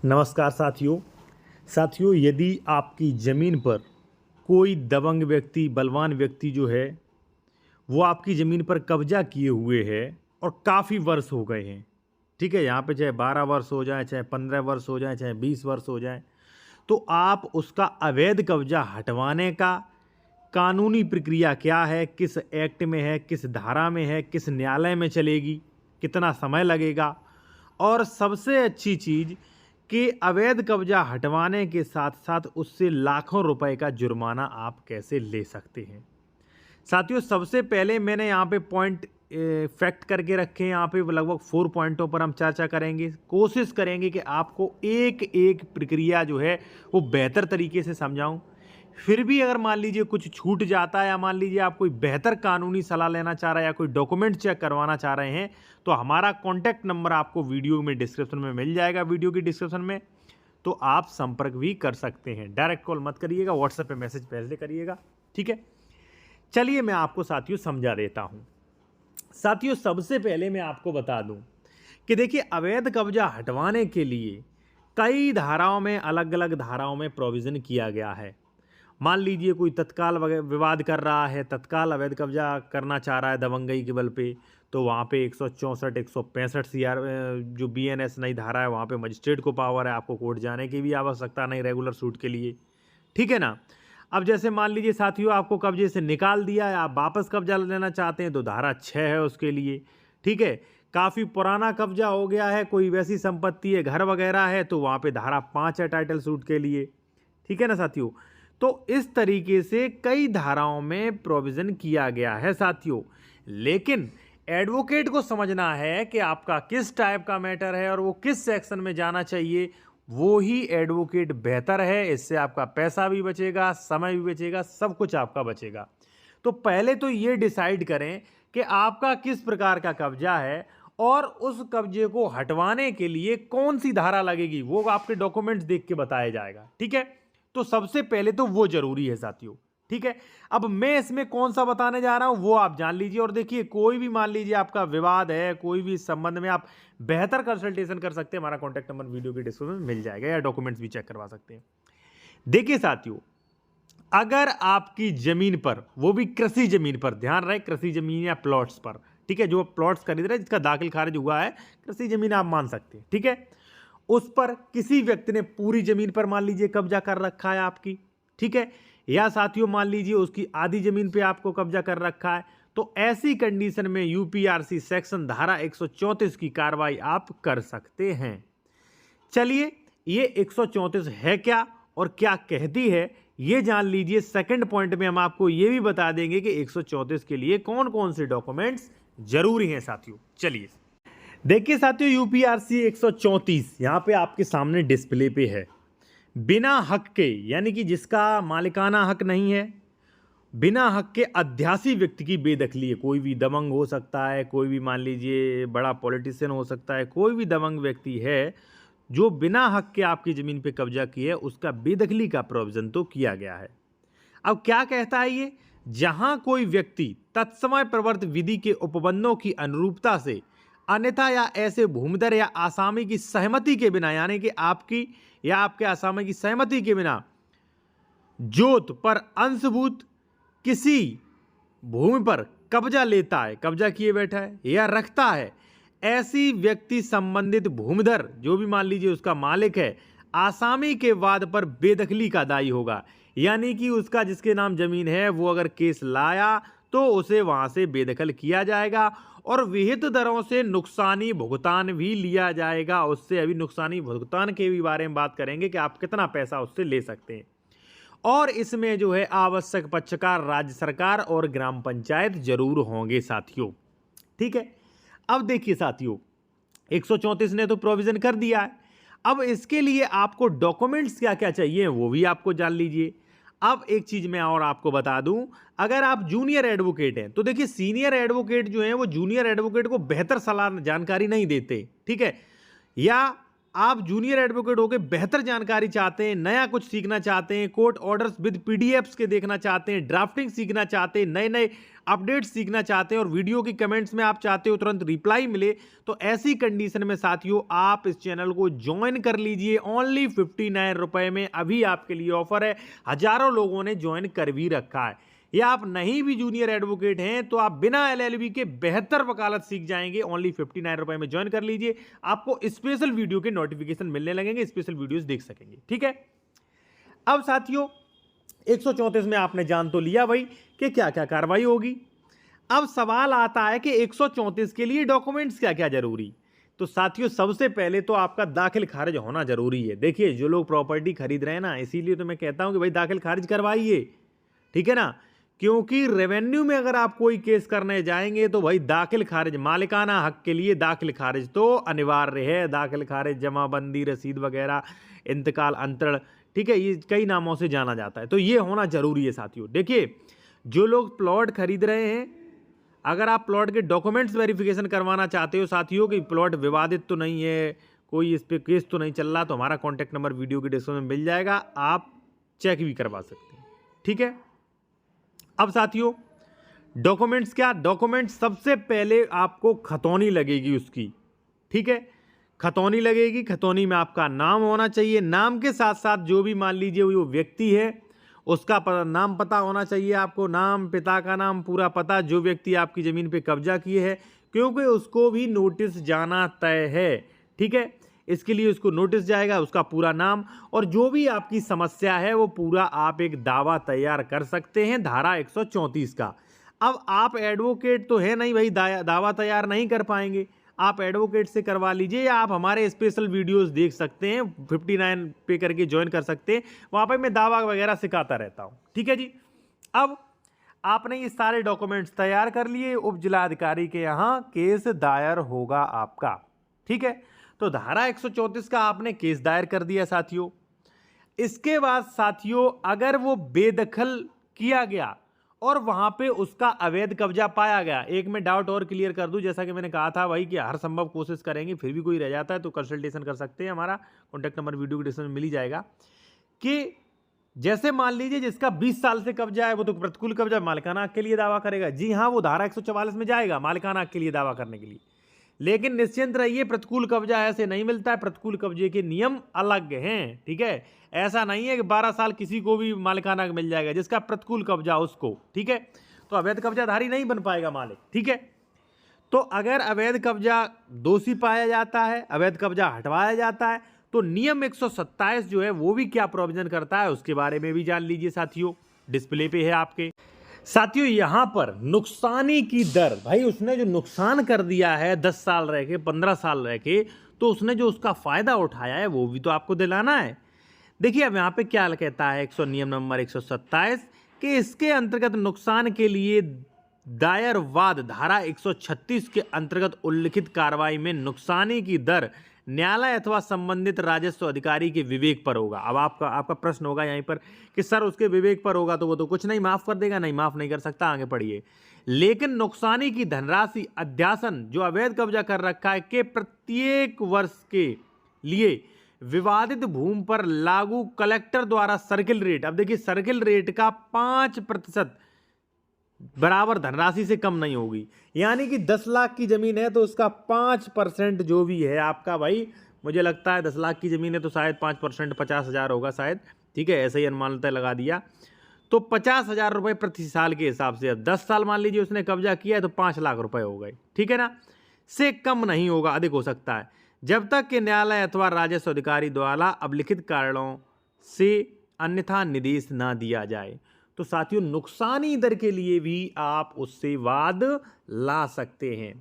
नमस्कार साथियों, यदि आपकी ज़मीन पर कोई दबंग व्यक्ति, बलवान व्यक्ति जो है वो आपकी ज़मीन पर कब्जा किए हुए है और काफ़ी वर्ष हो गए हैं, ठीक है। यहाँ पे चाहे 12 वर्ष हो जाए, चाहे 15 वर्ष हो जाए, चाहे 20 वर्ष हो जाए, तो आप उसका अवैध कब्जा हटवाने का कानूनी प्रक्रिया क्या है, किस एक्ट में है, किस धारा में है, किस न्यायालय में चलेगी, कितना समय लगेगा, और सबसे अच्छी चीज़ कि अवैध कब्जा हटवाने के साथ साथ उससे लाखों रुपए का जुर्माना आप कैसे ले सकते हैं। साथियों, सबसे पहले मैंने यहाँ पे पॉइंट फैक्ट करके रखे हैं। यहाँ पे लगभग 4 पॉइंटों पर हम चर्चा करेंगे। कोशिश करेंगे कि आपको एक एक प्रक्रिया जो है वो बेहतर तरीके से समझाऊं। फिर भी अगर मान लीजिए कुछ छूट जाता है, या मान लीजिए आप कोई बेहतर कानूनी सलाह लेना चाह रहे हैं या कोई डॉक्यूमेंट चेक करवाना चाह रहे हैं, तो हमारा कॉन्टैक्ट नंबर आपको वीडियो में डिस्क्रिप्शन में मिल जाएगा, वीडियो की डिस्क्रिप्शन में, तो आप संपर्क भी कर सकते हैं। डायरेक्ट कॉल मत करिएगा, व्हाट्सएप पे मैसेज पहले करिएगा, ठीक है। चलिए मैं आपको साथियों समझा देता हूँ। साथियों, सबसे पहले मैं आपको बता दूं कि देखिए, अवैध कब्जा हटवाने के लिए कई धाराओं में, अलग अलग धाराओं में प्रोविज़न किया गया है। मान लीजिए कोई तत्काल विवाद कर रहा है, तत्काल अवैध कब्जा करना चाह रहा है दबंगई के बल पे, तो वहाँ पे 164, 165 सीआर जो बीएनएस नई धारा है, वहाँ पे मजिस्ट्रेट को पावर है, आपको कोर्ट जाने की भी आवश्यकता नहीं रेगुलर सूट के लिए, ठीक है ना। अब जैसे मान लीजिए साथियों, आपको कब्जे से निकाल दिया है, आप वापस कब्जा लेना चाहते हैं, तो धारा 6 है उसके लिए, ठीक है। काफ़ी पुराना कब्जा हो गया है, कोई वैसी संपत्ति है, घर वगैरह है, तो वहाँ पे धारा 5 है टाइटल सूट के लिए, ठीक है ना साथियों। तो इस तरीके से कई धाराओं में प्रोविज़न किया गया है साथियों। लेकिन एडवोकेट को समझना है कि आपका किस टाइप का मैटर है और वो किस सेक्शन में जाना चाहिए, वो ही एडवोकेट बेहतर है। इससे आपका पैसा भी बचेगा, समय भी बचेगा, सब कुछ आपका बचेगा। तो पहले तो ये डिसाइड करें कि आपका किस प्रकार का कब्जा है और उस कब्जे को हटवाने के लिए कौन सी धारा लगेगी, वो आपके डॉक्यूमेंट्स देख के बताया जाएगा, ठीक है। तो सबसे पहले तो वो जरूरी है साथियों, ठीक है। अब मैं इसमें कौन सा बताने जा रहा हूं वो आप जान लीजिए। और देखिए, कोई भी मान लीजिए आपका विवाद है, कोई भी इस संबंध में आप बेहतर कंसल्टेशन कर सकते हैं, हमारा कॉन्टैक्ट नंबर वीडियो के डिस्क्रिप्शन में मिल जाएगा, या डॉक्यूमेंट्स भी चेक करवा सकते हैं। देखिए साथियों, अगर आपकी जमीन पर, वो भी कृषि जमीन पर, ध्यान रहे कृषि जमीन या प्लॉट्स पर, ठीक है, जो प्लॉट्स खरीद रहे हैं जिसका दाखिल खारिज हुआ है, कृषि जमीन आप मान सकते हैं, ठीक है। उस पर किसी व्यक्ति ने पूरी जमीन पर मान लीजिए कब्जा कर रखा है आपकी, ठीक है, या साथियों मान लीजिए उसकी आधी जमीन पे आपको कब्जा कर रखा है, तो ऐसी कंडीशन में यूपीआरसी सेक्शन धारा 134 की कार्रवाई आप कर सकते हैं। चलिए, ये 134 है क्या और क्या कहती है, ये जान लीजिए। सेकंड पॉइंट में हम आपको ये भी बता देंगे कि 134 के लिए कौन कौन से डॉक्यूमेंट्स जरूरी हैं साथियों। चलिए देखिए साथियों, यूपीआरसी 134 यहाँ पे आपके सामने डिस्प्ले पे है। बिना हक के, यानी कि जिसका मालिकाना हक नहीं है, बिना हक के अध्यासी व्यक्ति की बेदखली है। कोई भी दबंग हो सकता है, कोई भी मान लीजिए बड़ा पॉलिटिशियन हो सकता है, कोई भी दबंग व्यक्ति है जो बिना हक के आपकी ज़मीन पे कब्जा किया है, उसका बेदखली का प्रोविज़न तो किया गया है। अब क्या कहता है ये, जहां कोई व्यक्ति तत्समय प्रवर्त विधि के उपबंधों की अनुरूपता से अन्यथा या ऐसे भूमिधर या आसामी की सहमति के बिना, यानी कि आपकी या आपके आसामी की सहमति के बिना जोत पर अंशभूत किसी भूमि पर कब्जा लेता है, कब्जा किए बैठा है या रखता है, ऐसी व्यक्ति संबंधित भूमिधर, जो भी मान लीजिए उसका मालिक है, आसामी के वाद पर बेदखली का दायी होगा। यानी कि उसका जिसके नाम जमीन है वो अगर केस लाया तो उसे वहां से बेदखल किया जाएगा और विहित दरों से नुकसानी भुगतान भी लिया जाएगा उससे। अभी नुकसानी भुगतान के भी बारे में बात करेंगे कि आप कितना पैसा उससे ले सकते हैं। और इसमें जो है आवश्यक पक्षकार राज्य सरकार और ग्राम पंचायत जरूर होंगे साथियों, ठीक है। अब देखिए साथियों, 134 ने तो प्रोविजन कर दिया है। अब इसके लिए आपको डॉक्यूमेंट्स क्या क्या चाहिए वो भी आपको जान लीजिए। अब एक चीज मैं और आपको बता दूं, अगर आप जूनियर एडवोकेट हैं तो देखिए, सीनियर एडवोकेट जो हैं वो जूनियर एडवोकेट को बेहतर सलाह जानकारी नहीं देते, ठीक है, या आप जूनियर एडवोकेट होकर बेहतर जानकारी चाहते हैं, नया कुछ सीखना चाहते हैं, कोर्ट ऑर्डर्स विद पीडीएफ्स के देखना चाहते हैं, ड्राफ्टिंग सीखना चाहते हैं, नए नए अपडेट्स सीखना चाहते हैं और वीडियो की कमेंट्स में आप चाहते हो तुरंत रिप्लाई मिले, तो ऐसी कंडीशन में साथियों आप इस चैनल को ज्वाइन कर लीजिए। ओनली 59 रुपए में अभी आपके लिए ऑफर है। हजारों लोगों ने ज्वाइन कर भी रखा है। या आप नहीं भी जूनियर एडवोकेट हैं तो आप बिना एलएलबी के बेहतर वकालत सीख जाएंगे। ओनली 59 रुपए में ज्वाइन कर लीजिए, आपको स्पेशल वीडियो के नोटिफिकेशन मिलने लगेंगे, स्पेशल वीडियोस देख सकेंगे। ठीक है, अब साथियों 134 में आपने जान तो लिया भाई कि क्या क्या कार्रवाई होगी। अब सवाल आता है कि 134 के लिए डॉक्यूमेंट्स क्या क्या जरूरी। तो साथियों सबसे पहले तो आपका दाखिल खारिज होना जरूरी है। देखिए जो लोग प्रॉपर्टी खरीद रहे हैं ना, इसीलिए तो मैं कहता हूं कि भाई दाखिल खारिज करवाइए, ठीक है ना, क्योंकि रेवेन्यू में अगर आप कोई केस करने जाएंगे तो भाई दाखिल खारिज, मालिकाना हक के लिए दाखिल खारिज तो अनिवार्य है। दाखिल खारिज, जमाबंदी, रसीद वगैरह, इंतकाल, अंतरण, ठीक है, ये कई नामों से जाना जाता है, तो ये होना जरूरी है साथियों। देखिए जो लोग प्लॉट खरीद रहे हैं, अगर आप प्लॉट के डॉक्यूमेंट्स वेरिफिकेशन करवाना चाहते हो साथियों कि प्लॉट विवादित तो नहीं है, कोई इस पे केस तो नहीं चल रहा, तो हमारा कॉन्टैक्ट नंबर वीडियो के डिस्क्रिप्शन में मिल जाएगा, आप चेक भी करवा सकते हैं। ठीक है, अब साथियों डॉक्यूमेंट्स क्या, डॉक्यूमेंट्स सबसे पहले आपको खतौनी लगेगी उसकी। ठीक है, खतौनी लगेगी, खतौनी में आपका नाम होना चाहिए, नाम के साथ साथ जो भी मान लीजिए वो व्यक्ति है उसका नाम पता होना चाहिए आपको, नाम, पिता का नाम, पूरा पता, जो व्यक्ति आपकी ज़मीन पे कब्जा किए है, क्योंकि उसको भी नोटिस जाना तय है। ठीक है, इसके लिए उसको नोटिस जाएगा, उसका पूरा नाम और जो भी आपकी समस्या है वो पूरा आप एक दावा तैयार कर सकते हैं धारा 134 का। अब आप एडवोकेट तो है नहीं भाई, दावा तैयार नहीं कर पाएंगे, आप एडवोकेट से करवा लीजिए या आप हमारे स्पेशल वीडियोस देख सकते हैं, 59 पे करके ज्वाइन कर सकते हैं, वहाँ पे मैं दावा वगैरह सिखाता रहता हूँ। ठीक है जी, अब आपने ये सारे डॉक्यूमेंट्स तैयार कर लिए, उप जिलाधिकारी के यहाँ केस दायर होगा आपका। ठीक है, तो धारा 134 का आपने केस दायर कर दिया साथियों। इसके बाद साथियों अगर वो बेदखल किया गया और वहां पे उसका अवैध कब्जा पाया गया, एक में डाउट और क्लियर कर दूं, जैसा कि मैंने कहा था भाई कि हर संभव कोशिश करेंगे, फिर भी कोई रह जाता है तो कंसल्टेशन कर सकते हैं, हमारा कॉन्टैक्ट नंबर वीडियो के डिस्क्रिप्शन में मिल ही जाएगा। कि जैसे मान लीजिए जिसका 20 साल से कब्जा है वो तो प्रतिकूल कब्जा मालिकाना हक के लिए दावा करेगा। जी हाँ, वो धारा 144 में जाएगा मालिकाना हक के लिए दावा करने के लिए, लेकिन निश्चिंत रहिए प्रतिकूल कब्जा ऐसे नहीं मिलता है, प्रतिकूल कब्जे के नियम अलग हैं। ठीक है, ऐसा नहीं है कि 12 साल किसी को भी मालिकाना मिल जाएगा, जिसका प्रतिकूल कब्जा उसको। ठीक है, तो अवैध कब्जाधारी नहीं बन पाएगा मालिक। ठीक है, तो अगर अवैध कब्जा दोषी पाया जाता है, अवैध कब्जा हटवाया जाता है, तो नियम 127 जो है वो भी क्या प्रोविजन करता है उसके बारे में भी जान लीजिए साथियों, डिस्प्ले पे है आपके। साथियों यहां पर नुकसानी की दर, भाई उसने जो नुकसान कर दिया है 10 साल रह के, 15 साल रह के, तो उसने जो उसका फायदा उठाया है वो भी तो आपको दिलाना है। देखिए अब यहाँ पे क्या कहता है नियम नंबर 127 कि इसके अंतर्गत नुकसान के लिए दायर वाद धारा 136 के अंतर्गत उल्लिखित कार्रवाई में नुकसानी की दर न्यायालय अथवा संबंधित राजस्व अधिकारी के विवेक पर होगा। अब आपका प्रश्न होगा यहीं पर कि सर उसके विवेक पर होगा तो वो तो कुछ नहीं माफ कर देगा, नहीं माफ नहीं कर सकता, आगे पढ़िए। लेकिन नुकसानी की धनराशि अध्यासन जो अवैध कब्जा कर रखा है के प्रत्येक वर्ष के लिए विवादित भूमि पर लागू कलेक्टर द्वारा सर्किल रेट, अब देखिए सर्किल रेट का 5% बराबर धनराशि से कम नहीं होगी, यानी कि 10 लाख की जमीन है तो उसका 5% जो भी है आपका, भाई मुझे लगता है 10 लाख की जमीन है तो शायद 5% 50,000 होगा शायद। ठीक है, ऐसे ही अनुमानतः लगा दिया, तो 50,000 रुपये प्रति साल के हिसाब से, अब 10 साल मान लीजिए उसने कब्जा किया है तो 5 लाख रुपए हो गए। ठीक है ना, से कम नहीं होगा, अधिक हो सकता है, जब तक कि न्यायालय अथवा राजस्व अधिकारी द्वारा अभिलिखित कारणों से अन्यथा निर्देश ना दिया जाए। तो साथियों नुकसानी दर के लिए भी आप उससे वाद ला सकते हैं।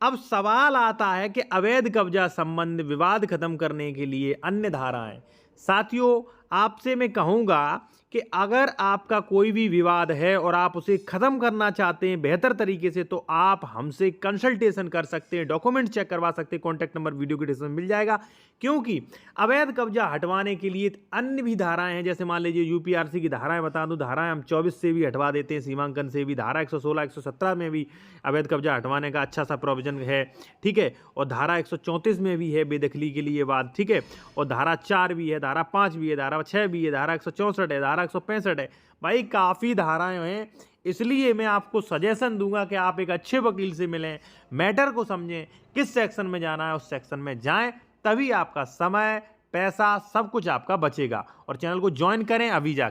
अब सवाल आता है कि अवैध कब्जा संबंध विवाद खत्म करने के लिए अन्य धाराएं। साथियों आपसे मैं कहूँगा कि अगर आपका कोई भी विवाद है और आप उसे ख़त्म करना चाहते हैं बेहतर तरीके से, तो आप हमसे कंसल्टेशन कर सकते हैं, डॉक्यूमेंट चेक करवा सकते हैं। कॉन्टैक्ट नंबर वीडियो के डिस्क्रिप्शन में मिल जाएगा। क्योंकि अवैध कब्जा हटवाने के लिए अन्य भी धाराएं हैं, जैसे मान लीजिए यूपीआरसी की धाराएं बता दूं, धाराएं हम 24 से भी हटवा देते हैं, सीमांकन से भी, धारा 116 117 में भी अवैध कब्जा हटवाने का अच्छा सा प्रोविजन है, ठीक है। और धारा 134 में भी है बेदखली के लिए बात, ठीक है। और धारा 4 भी है, धारा 5 भी है, धारा 6 भी है, धारा 164 है, धारा 165 है। भाई काफ़ी धाराएं हैं, इसलिए मैं आपको सजेशन दूंगा कि आप एक अच्छे वकील से मिलें, मैटर को समझें, किस सेक्शन में जाना है उस सेक्शन में जाएं, तभी आपका समय, पैसा, सब कुछ आपका बचेगा। और चैनल को ज्वाइन करें अभी जाकर।